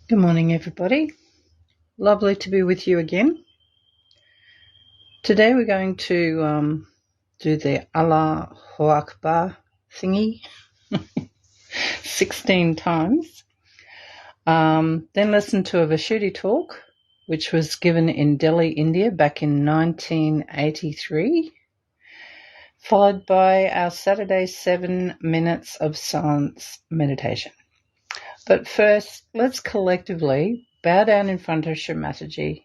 Good morning, everybody. Lovely to be with you again. Today we're going to do the Allahu Akbar thingy 16 times. Then listen to a Vishuddhi talk, which was given in Delhi, India back in 1983, followed by our Saturday 7 minutes of silence meditation. But first, let's collectively bow down in front of Shri Mataji,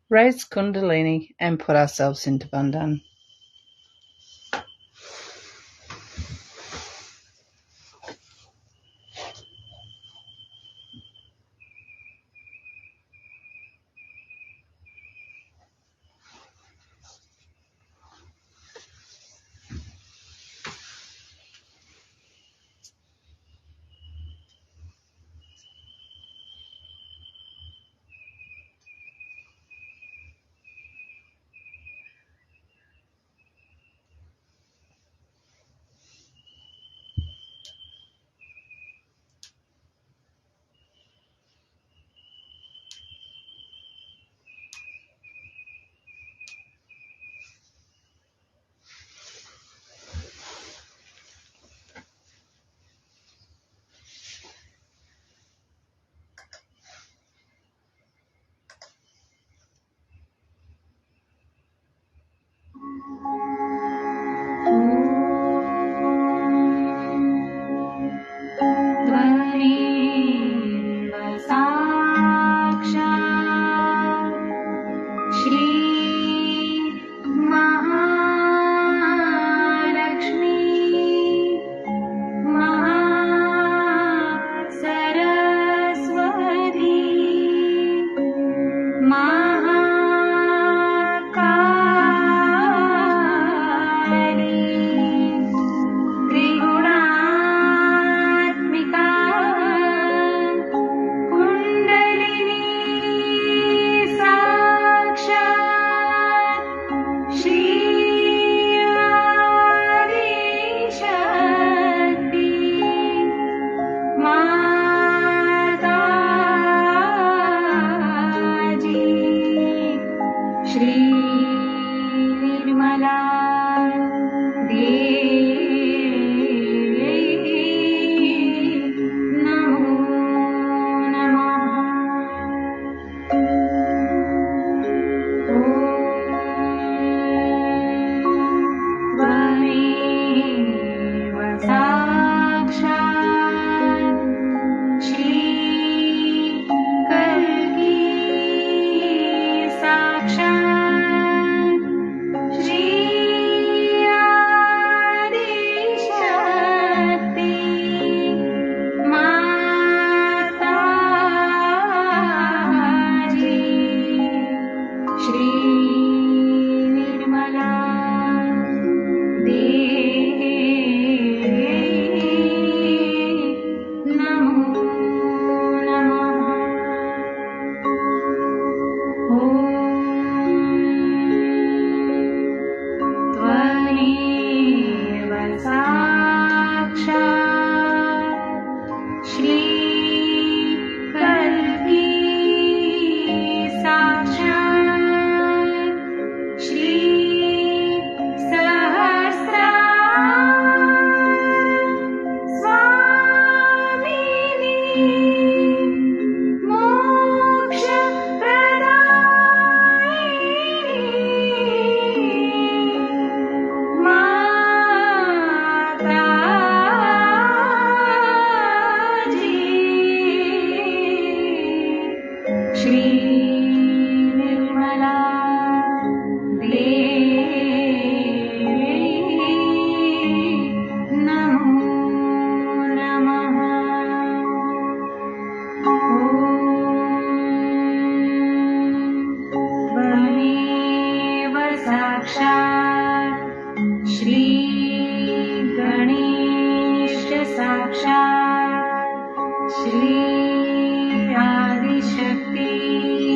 raise Kundalini and put ourselves into Bandhan. Shri Adi Shakti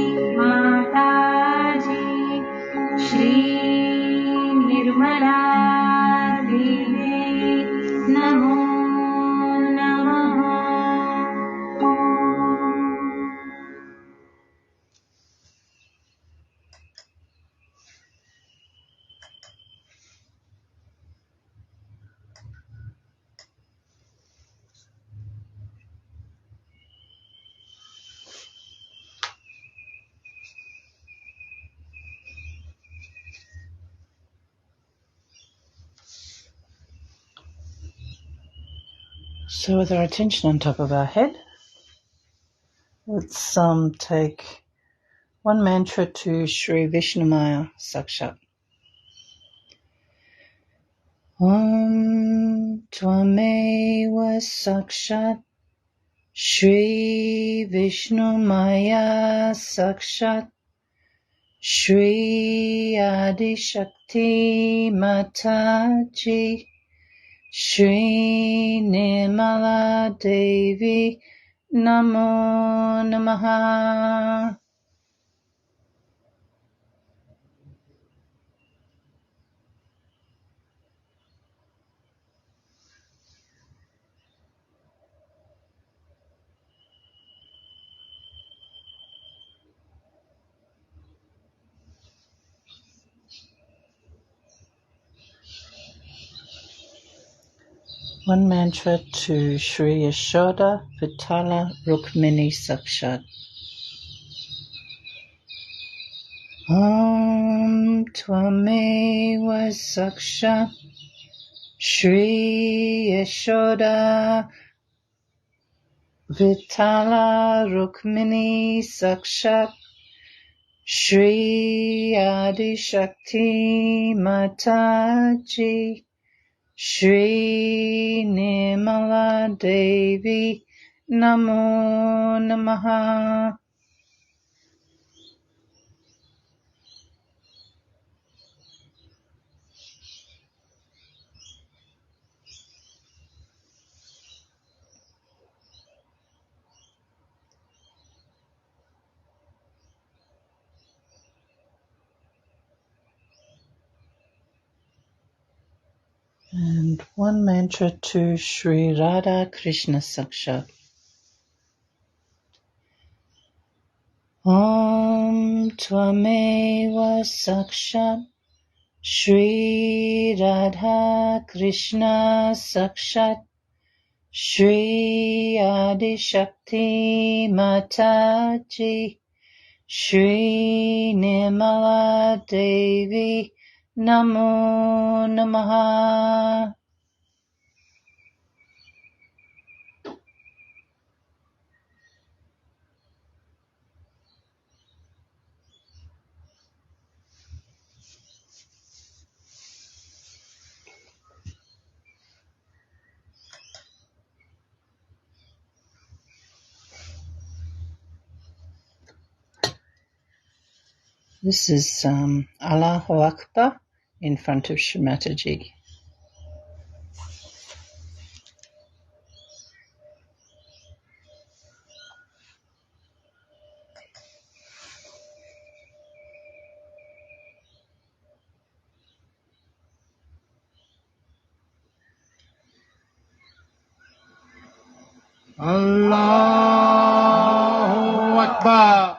So with our attention on top of our head, let's take one mantra to Shri Vishuddhi Sakshat. Om Tvameva Sakshat Shri Vishuddhi Sakshat Shri Adi Shakti Mataji Shri Nirmala Devi Namo Namaha. One mantra to Shri Yashoda Vitala Rukmini Sakshat. Om Tvameva Sakshat Shri Yashoda Vitala Rukmini Sakshat Shri Adi Shakti Mataji Shri Nirmala Devi Namo Namaha. And one mantra to Shri Radha Krishna Sakshat. Om Tvameva Sakshat Shri Radha Krishna Sakshat Shri Adi Shakti Mataji Shri Nirmala Devi Namo Namaha. This is Allahu Akbar in front of Shri Mataji. Allahu Akbar.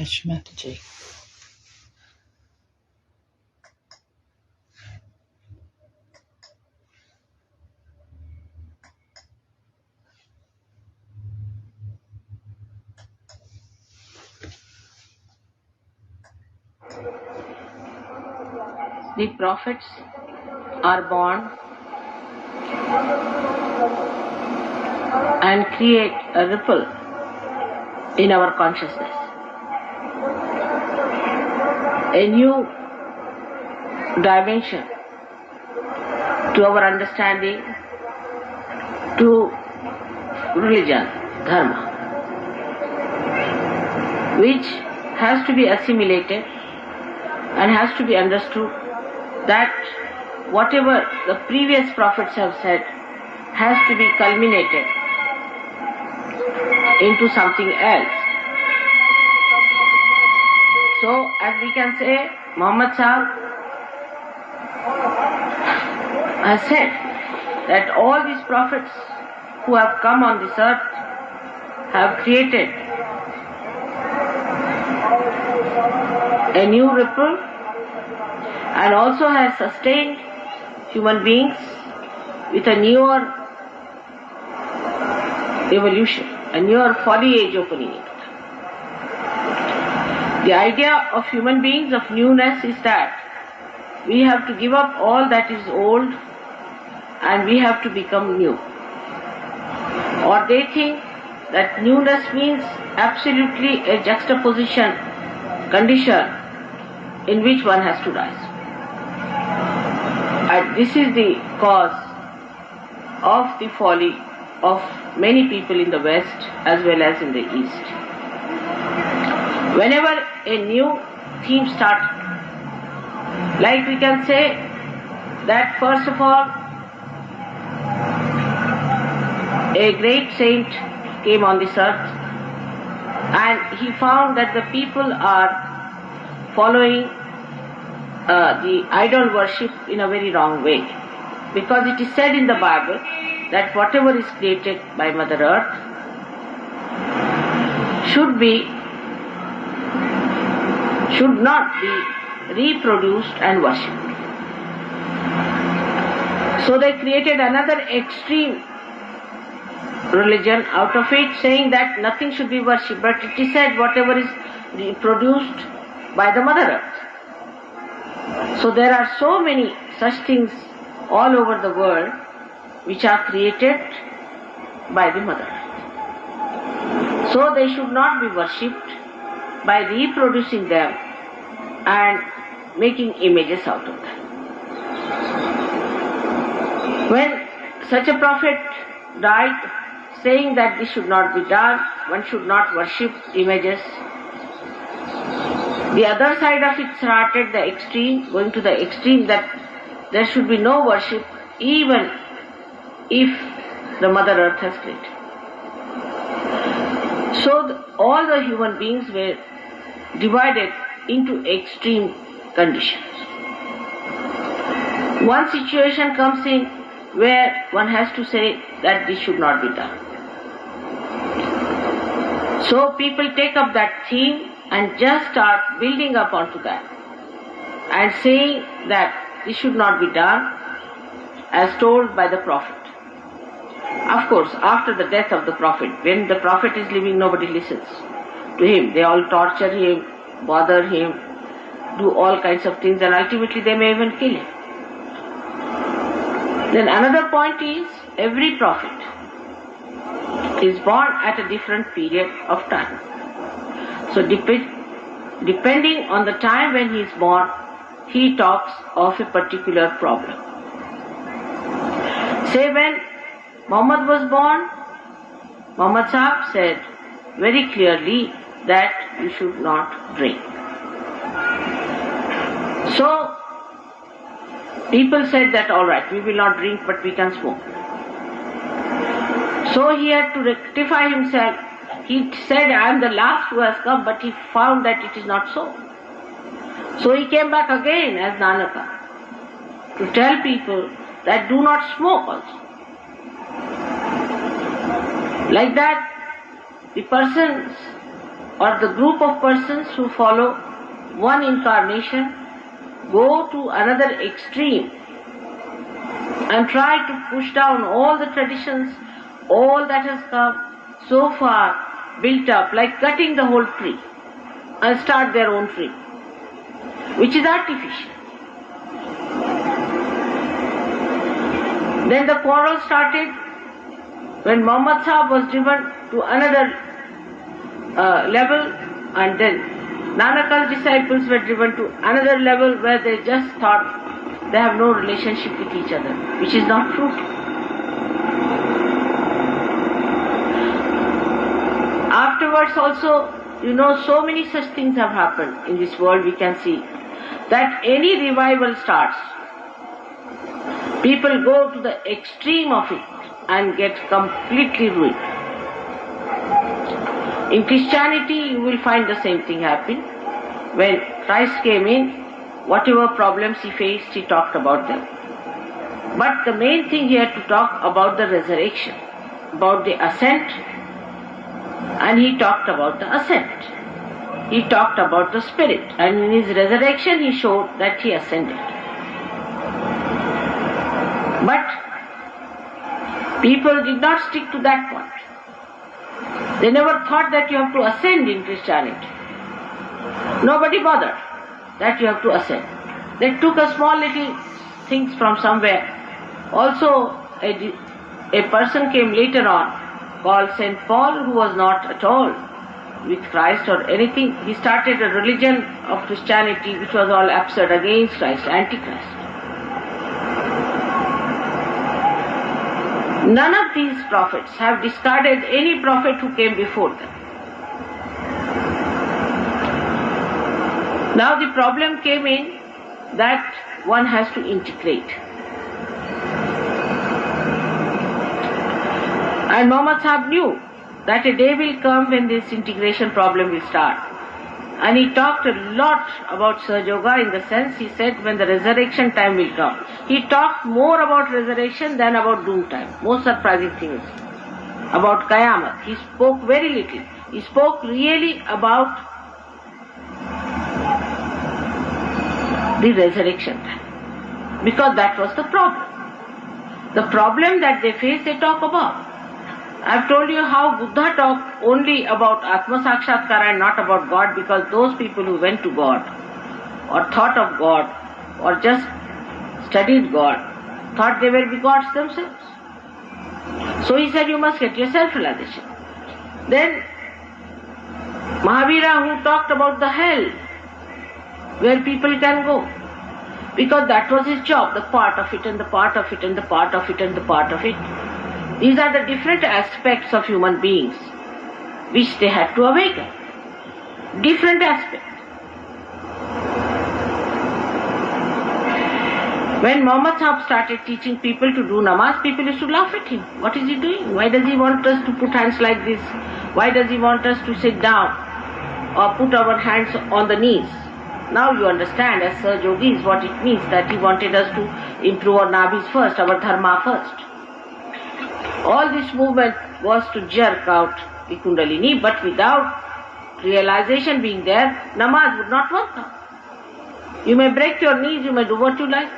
Shri Mataji. The prophets are born and create a ripple in our consciousness. A new dimension to our understanding, to religion, dharma, which has to be assimilated and has to be understood that whatever the previous prophets have said has to be culminated into something else. So, as we can say, Muhammad Sahib has said that all these prophets who have come on this earth have created a new ripple and also has sustained human beings with a newer evolution, a newer foliage opening it. The idea of human beings, of newness, is that we have to give up all that is old and we have to become new. Or they think that newness means absolutely a juxtaposition condition in which one has to rise. And this is the cause of the folly of many people in the West as well as in the East. Whenever a new theme starts, like we can say that first of all, a great saint came on this earth and he found that the people are following the idol worship in a very wrong way. Because it is said in the Bible that whatever is created by Mother Earth should not be reproduced and worshipped. So they created another extreme religion out of it, saying that nothing should be worshipped, but it is said whatever is produced by the Mother Earth. So there are so many such things all over the world which are created by the Mother Earth. So they should not be worshipped by reproducing them and making images out of them. When such a prophet died, saying that this should not be done, one should not worship images, the other side of it started the extreme, going to the extreme that there should be no worship even if the Mother Earth has created. So all the human beings were divided into extreme conditions. One situation comes in where one has to say that this should not be done. So people take up that theme and just start building up onto that and saying that this should not be done as told by the Prophet. Of course, after the death of the Prophet, when the Prophet is living, nobody listens to him. They all torture him, bother him, do all kinds of things, and ultimately they may even kill him. Then another point is, every prophet is born at a different period of time. So depending on the time when he is born, he talks of a particular problem. Say when Muhammad was born, Muhammad Sahib said very clearly that you should not drink. So people said that alright, we will not drink but we can smoke. So he had to rectify himself. He said, I am the last who has come, but he found that it is not so. So he came back again as Nanaka to tell people that do not smoke also. Like that, the persons or the group of persons who follow one incarnation go to another extreme and try to push down all the traditions, all that has come so far built up, like cutting the whole tree and start their own tree, which is artificial. Then the quarrel started when Muhammad Sahib was driven to another level, and then Nanak's disciples were driven to another level where they just thought they have no relationship with each other, which is not true. Afterwards also, so many such things have happened in this world. We can see that any revival starts, people go to the extreme of it and get completely ruined. In Christianity, you will find the same thing happen. When Christ came in, whatever problems he faced, he talked about them. But the main thing he had to talk about the resurrection, about the ascent, and he talked about the ascent. He talked about the spirit, and in his resurrection he showed that he ascended. But people did not stick to that point. They never thought that you have to ascend in Christianity. Nobody bothered that you have to ascend. They took a small little things from somewhere. Also, a person came later on called St. Paul, who was not at all with Christ or anything. He started a religion of Christianity which was all absurd, against Christ, anti-Christ. None of these prophets have discarded any prophet who came before them. Now the problem came in that one has to integrate. And Muhammad Sahib knew that a day will come when this integration problem will start. And he talked a lot about Sahaja Yoga, in the sense he said when the resurrection time will come. He talked more about resurrection than about doom time. Most surprising thing is about Qayamat. He spoke very little. He spoke really about the resurrection time, because that was the problem. The problem that they face, they talk about. I've told you how Buddha talked only about Atma Sakshatkara and not about God, because those people who went to God or thought of God or just studied God thought they were gods themselves. So he said, you must get your self-realization. Then Mahavira, who talked about the hell where people can go, because that was his job, the part of it and the part of it and the part of it and the part of it. These are the different aspects of human beings which they had to awaken. Different aspects. When Muhammad Sahib started teaching people to do namaz, people used to laugh at him. What is he doing? Why does he want us to put hands like this? Why does he want us to sit down or put our hands on the knees? Now you understand, as Sahaja Yogis, what it means, that he wanted us to improve our nabis first, our dharma first. All this movement was to jerk out the Kundalini, but without realization being there, namaz would not work out. You may break your knees, you may do what you like.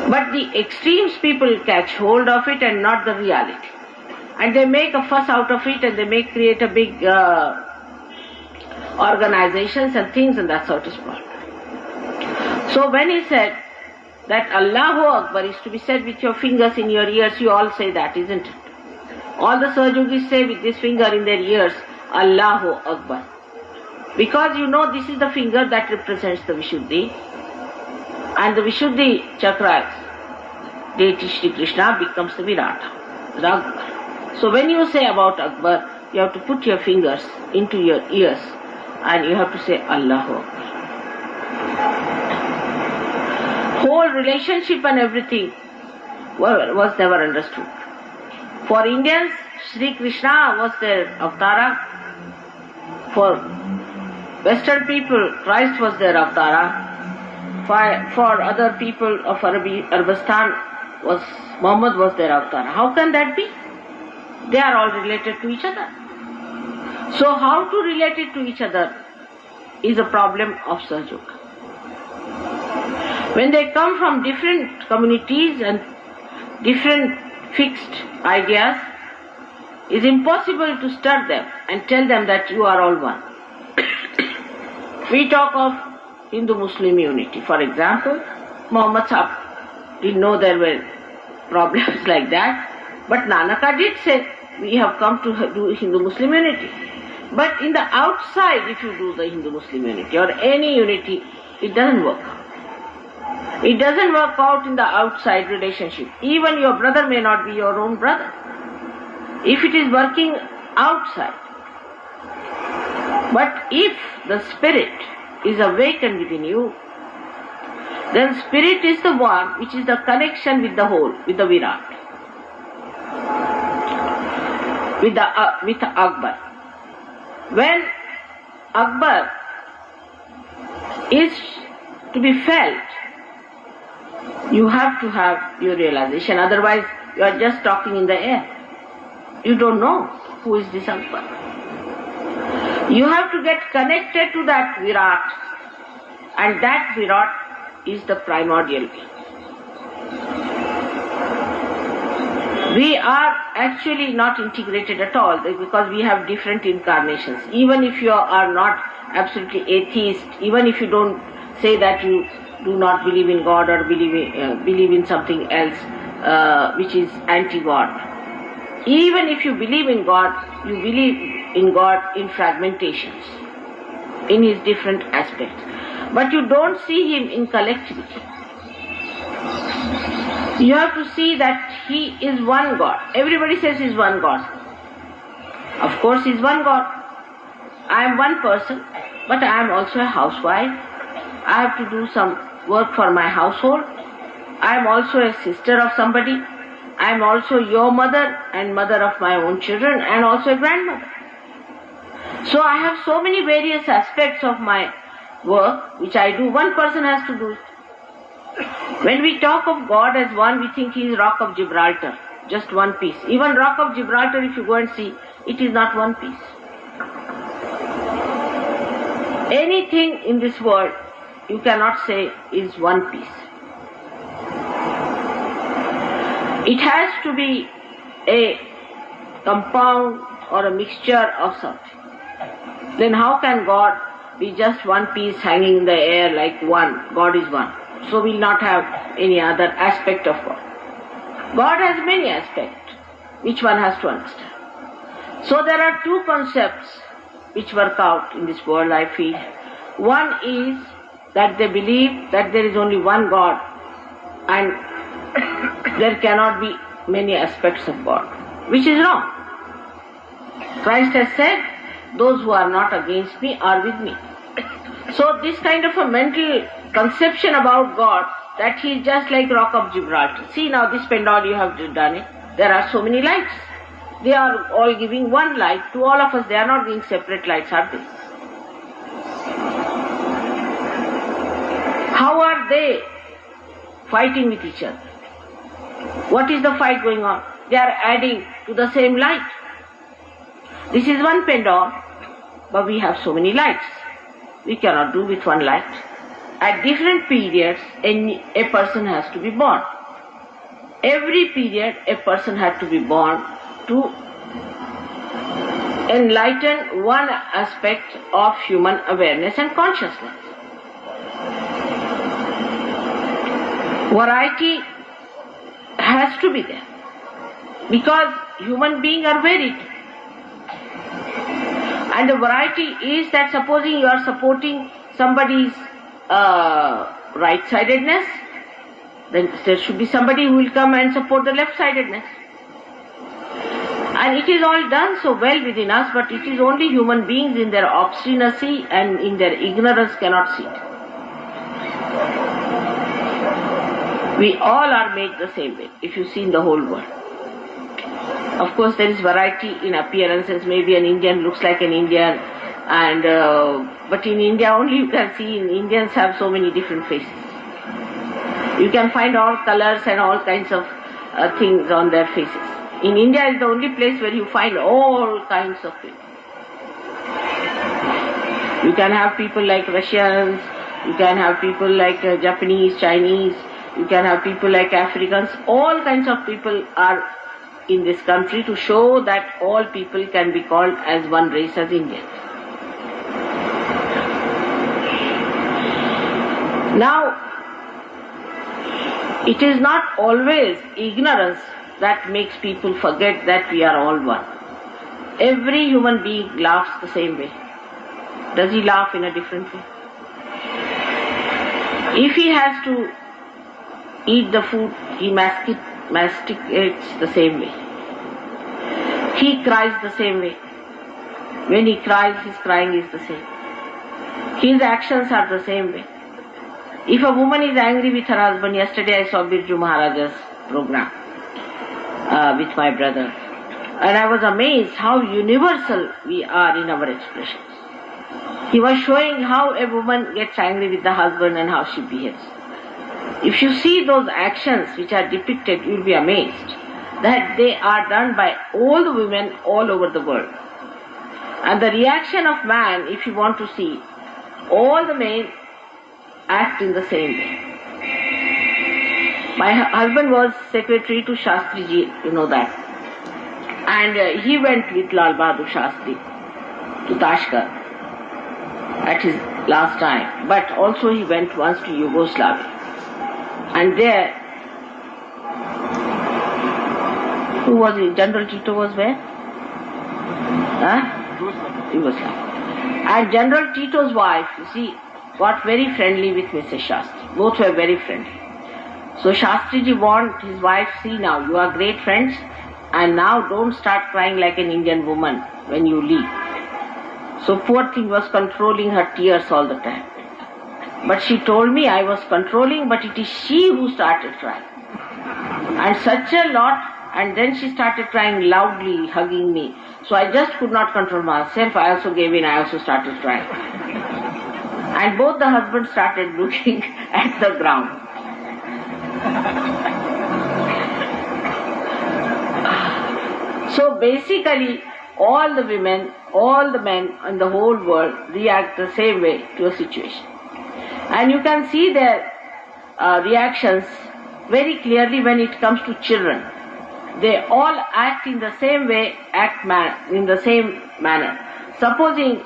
But the extremes people catch hold of it and not the reality. And they make a fuss out of it, and they may create a big organizations and things, and that's how it is called. So when he said that Allahu Akbar is to be said with your fingers in your ears, you all say that, isn't it? All the Sahaja Yogis say with this finger in their ears, Allahu Akbar. Because this is the finger that represents the Vishuddhi, and the Vishuddhi Chakra, deity Shri Krishna, becomes the Virata, the Akbar. So when you say about Akbar, you have to put your fingers into your ears and you have to say Allahu Akbar. Whole relationship and everything was never understood. For Indians, Shri Krishna was their avatara. For Western people, Christ was their avatara. For other people of Arabistan, Muhammad was their avatara. How can that be? They are all related to each other. So how to relate it to each other is a problem of Sahaja Yoga. When they come from different communities and different fixed ideas, it is impossible to stir them and tell them that you are all one. We talk of Hindu-Muslim unity. For example, Muhammad Sahib didn't know there were problems like that. But Nanaka did say, we have come to do Hindu-Muslim unity. But in the outside, if you do the Hindu-Muslim unity or any unity, it doesn't work out. It doesn't work out in the outside relationship. Even your brother may not be your own brother. If it is working outside. But if the spirit is awakened within you, then spirit is the one which is the connection with the whole, with the Virat, with Akbar. When Akbar is to be felt, you have to have your realization. Otherwise, you are just talking in the air. You don't know who is this Akbar. You have to get connected to that Virat, and that Virat is the primordial being. We are actually not integrated at all because we have different incarnations. Even if you are not absolutely atheist, even if you don't say that you do not believe in God or believe in something else which is anti-God. Even if you believe in God, you believe in God in fragmentations, in his different aspects. But you don't see him in collectivity. You have to see that he is one God. Everybody says he is one God. Of course he is one God. I am one person, but I am also a housewife. I have to do some work for my household. I am also a sister of somebody. I am also your mother and mother of my own children and also a grandmother. So I have so many various aspects of my work which I do. One person has to do it. When we talk of God as one, we think he is Rock of Gibraltar, just one piece. Even Rock of Gibraltar, if you go and see, it is not one piece. Anything in this world, you cannot say is one piece. It has to be a compound or a mixture of something. Then how can God be just one piece hanging in the air like one? God is one. So we will not have any other aspect of God. God has many aspects, which one has to understand. So there are two concepts which work out in this world, I feel. One is that they believe that there is only one God and there cannot be many aspects of God, which is wrong. Christ has said, those who are not against me are with me. So this kind of a mental conception about God, that he is just like Rock of Gibraltar. See now this pendant you have done it. There are so many lights. They are all giving one light to all of us. They are not giving separate lights, are they? How are they fighting with each other? What is the fight going on? They are adding to the same light. This is one pendant, but we have so many lights. We cannot do with one light. At different periods, a person has to be born. Every period, a person had to be born to enlighten one aspect of human awareness and consciousness. Variety has to be there because human beings are varied. And the variety is that supposing you are supporting somebody's right-sidedness, then there should be somebody who will come and support the left-sidedness. And it is all done so well within us, but it is only human beings in their obstinacy and in their ignorance cannot see it. We all are made the same way, if you see in the whole world. Of course, there is variety in appearances. Maybe an Indian looks like an Indian, and but in India only you can see Indians have so many different faces. You can find all colors and all kinds of things on their faces. In India is the only place where you find all kinds of people. You can have people like Russians, you can have people like Japanese, Chinese, you can have people like Africans. All kinds of people are in this country to show that all people can be called as one race as Indians. Now, it is not always ignorance that makes people forget that we are all one. Every human being laughs the same way. Does he laugh in a different way? If he has to eat the food, he masticates the same way. He cries the same way. When he cries, his crying is the same. His actions are the same way. If a woman is angry with her husband, yesterday I saw Birju Maharaja's program with my brother, and I was amazed how universal we are in our expressions. He was showing how a woman gets angry with the husband and how she behaves. If you see those actions which are depicted, you will be amazed that they are done by all the women all over the world. And the reaction of man, if you want to see, all the men act in the same way. My husband was secretary to Shastriji, you know that. And he went with Lal Bahadur Shastri to Tashkent at his last time. But also he went once to Yugoslavia. And there, who was it? General Tito was where? Yugoslavia. And General Tito's wife, you see, got very friendly with Mrs. Shastri. Both were very friendly. So Shastriji warned his wife, see now, you are great friends, and now don't start crying like an Indian woman when you leave. So poor thing was controlling her tears all the time. But she told me I was controlling, but it is she who started crying. And such a lot, and then she started crying loudly, hugging me. So I just could not control myself. I also gave in, I also started crying. And both the husbands started looking at the ground. So basically, all the women, all the men in the whole world react the same way to a situation. And you can see their reactions very clearly when it comes to children. They all act in the same way, in the same manner. Supposing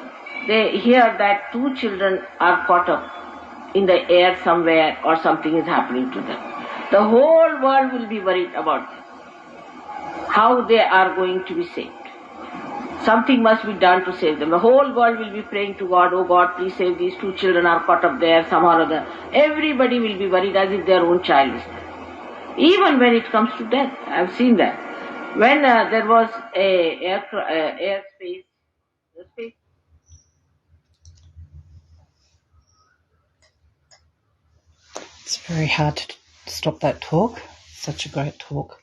they hear that two children are caught up in the air somewhere or something is happening to them, the whole world will be worried about them, how they are going to be saved. Something must be done to save them. The whole world will be praying to God, oh God, please save these two children are caught up there somehow or other. Everybody will be worried as if their own child is there. Even when it comes to death, I have seen that. When there was airspace. It's very hard to stop that talk. Such a great talk.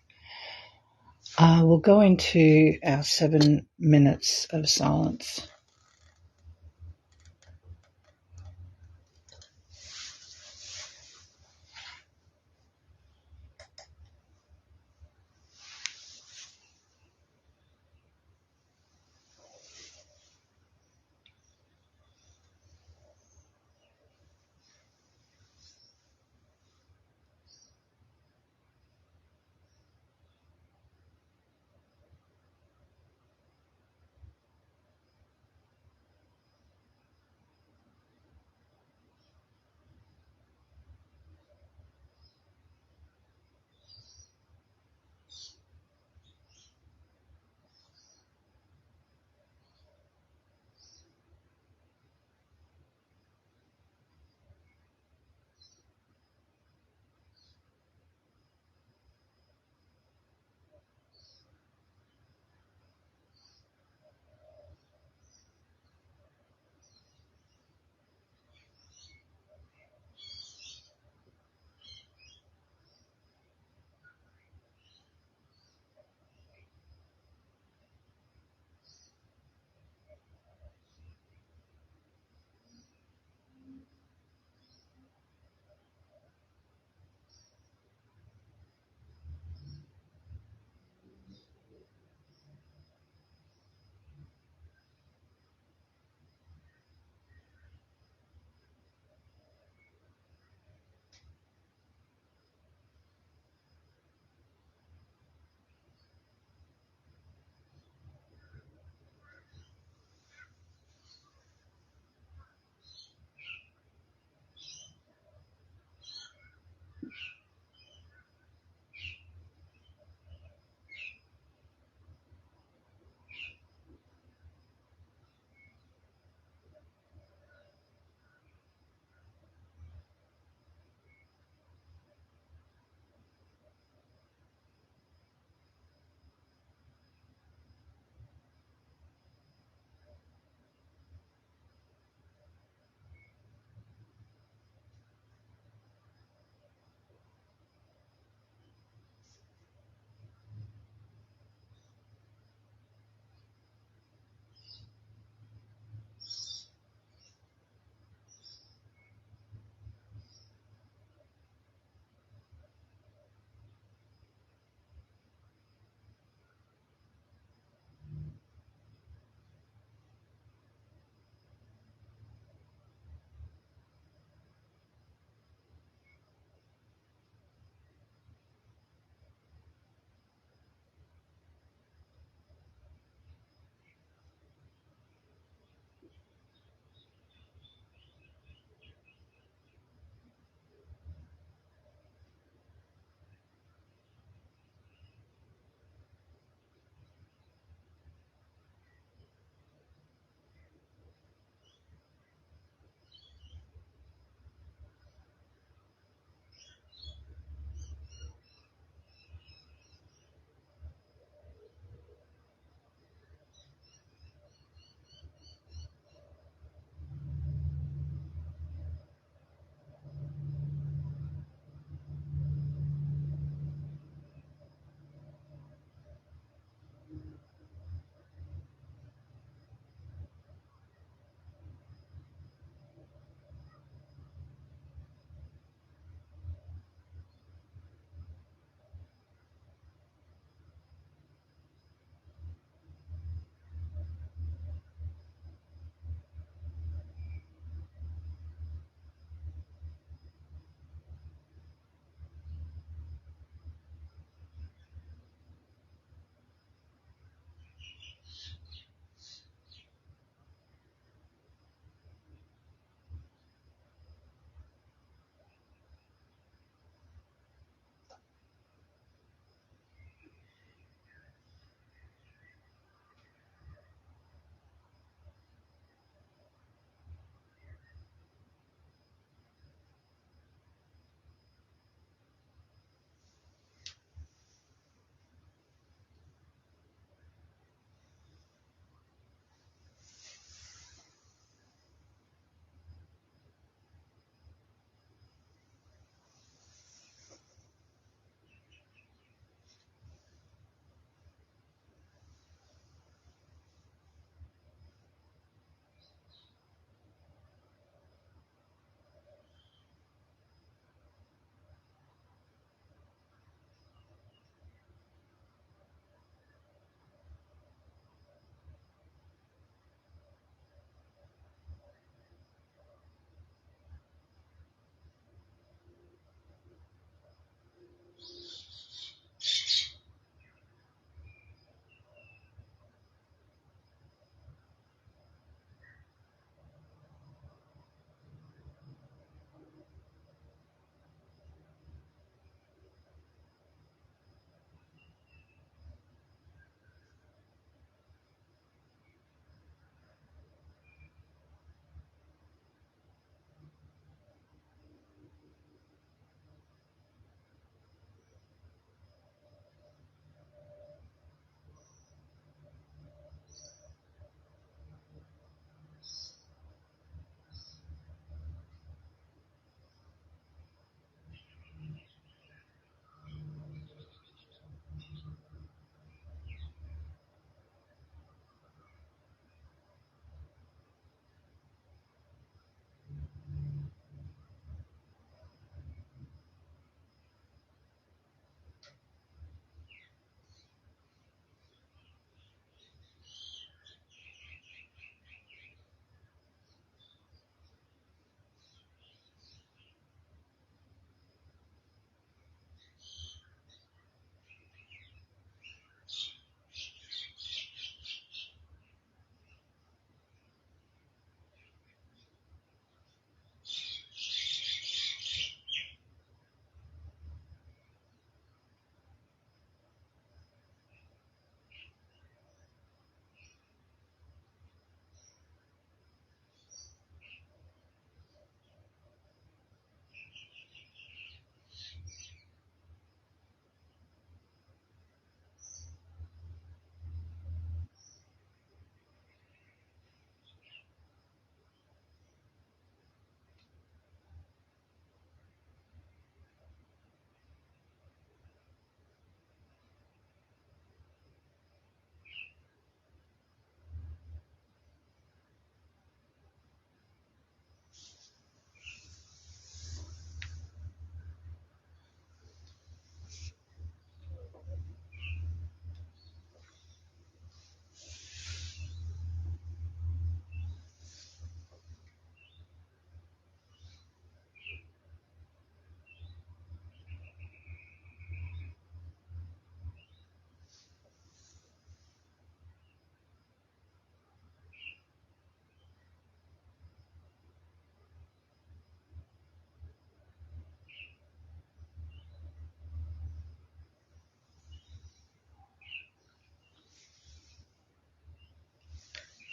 We'll go into our 7 minutes of silence.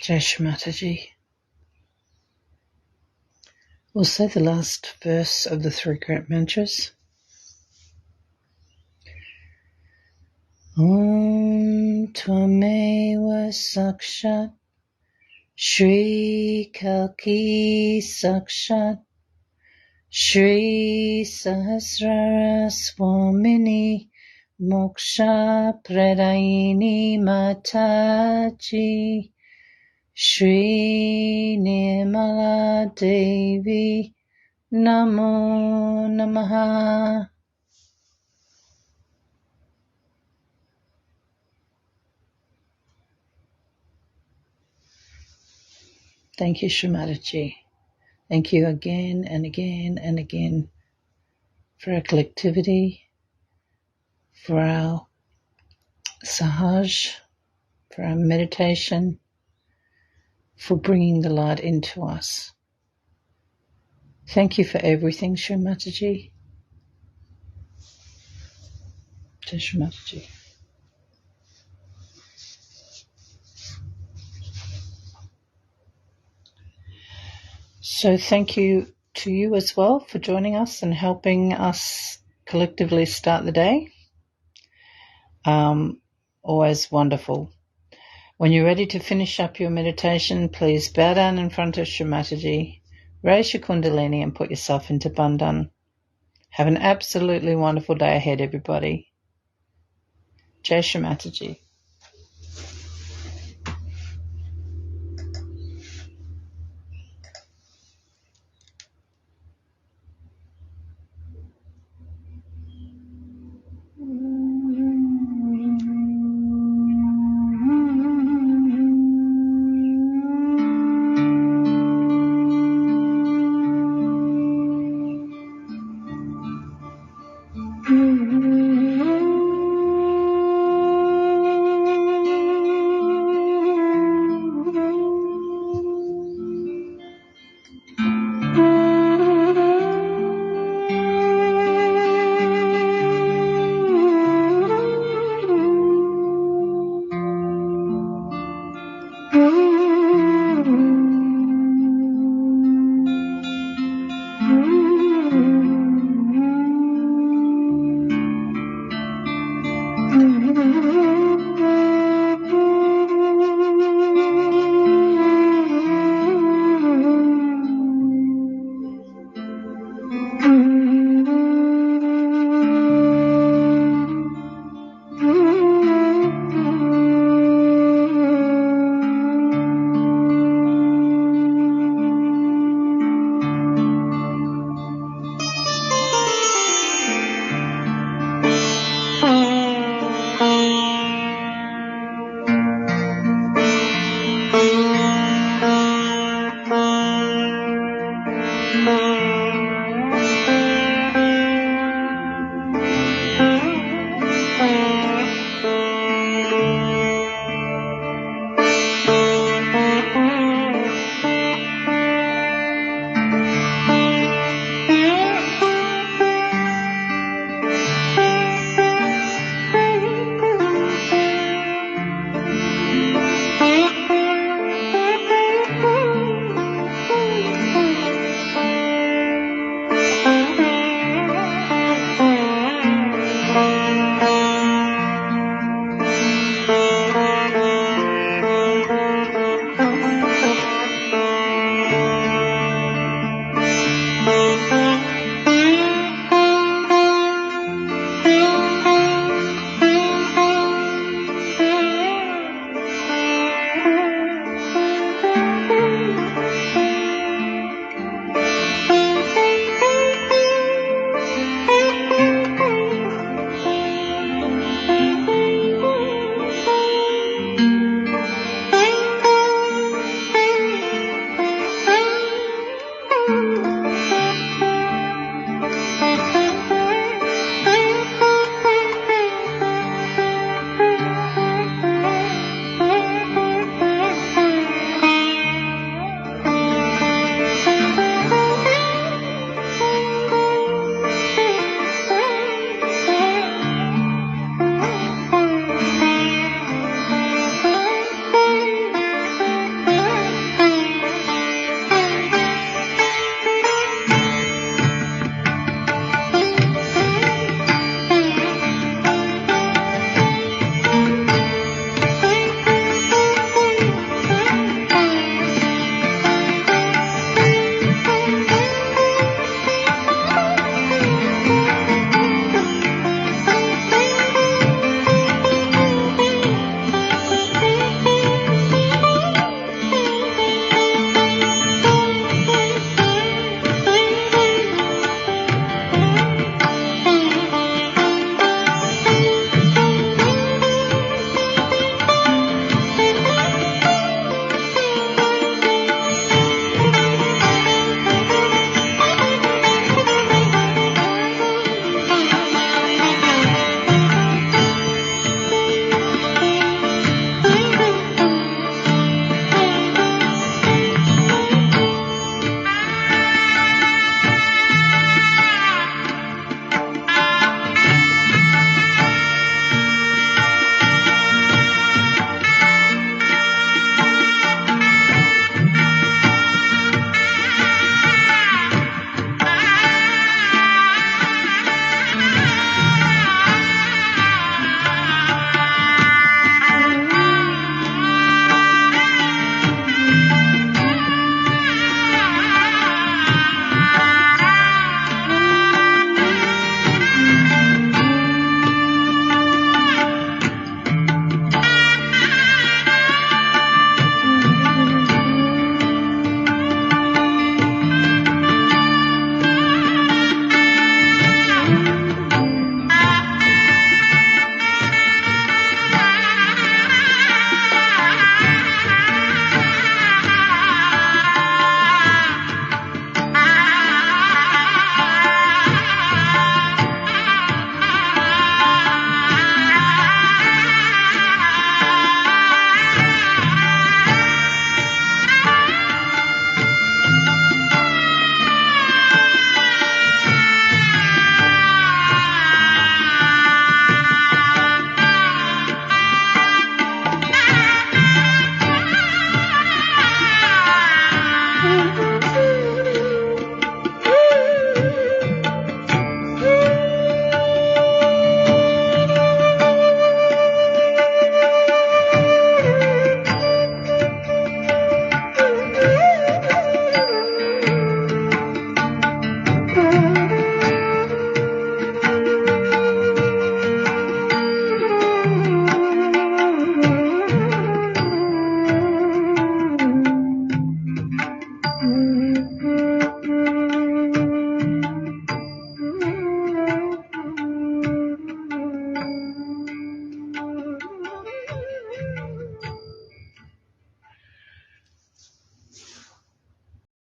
Jai Shri Mataji. We'll say the last verse of the 3 great mantras. Om Tvameva Sakshat Shri Kalki Sakshat Shri Sahasrara Swamini Moksha Pradayini Mataji Shri Nirmala Devi Namo Namaha. Thank you, Shri Mataji. Thank you again and again and again for our collectivity, for our Sahaja, for our meditation, for bringing the light into us. Thank you for everything, Shri Mataji. Jai Shri Mataji. So thank you to you as well for joining us and helping us collectively start the day. Always wonderful. When you're ready to finish up your meditation, please bow down in front of Shri Mataji, raise your kundalini and put yourself into Bandhan. Have an absolutely wonderful day ahead, everybody. Jai Shri Mataji.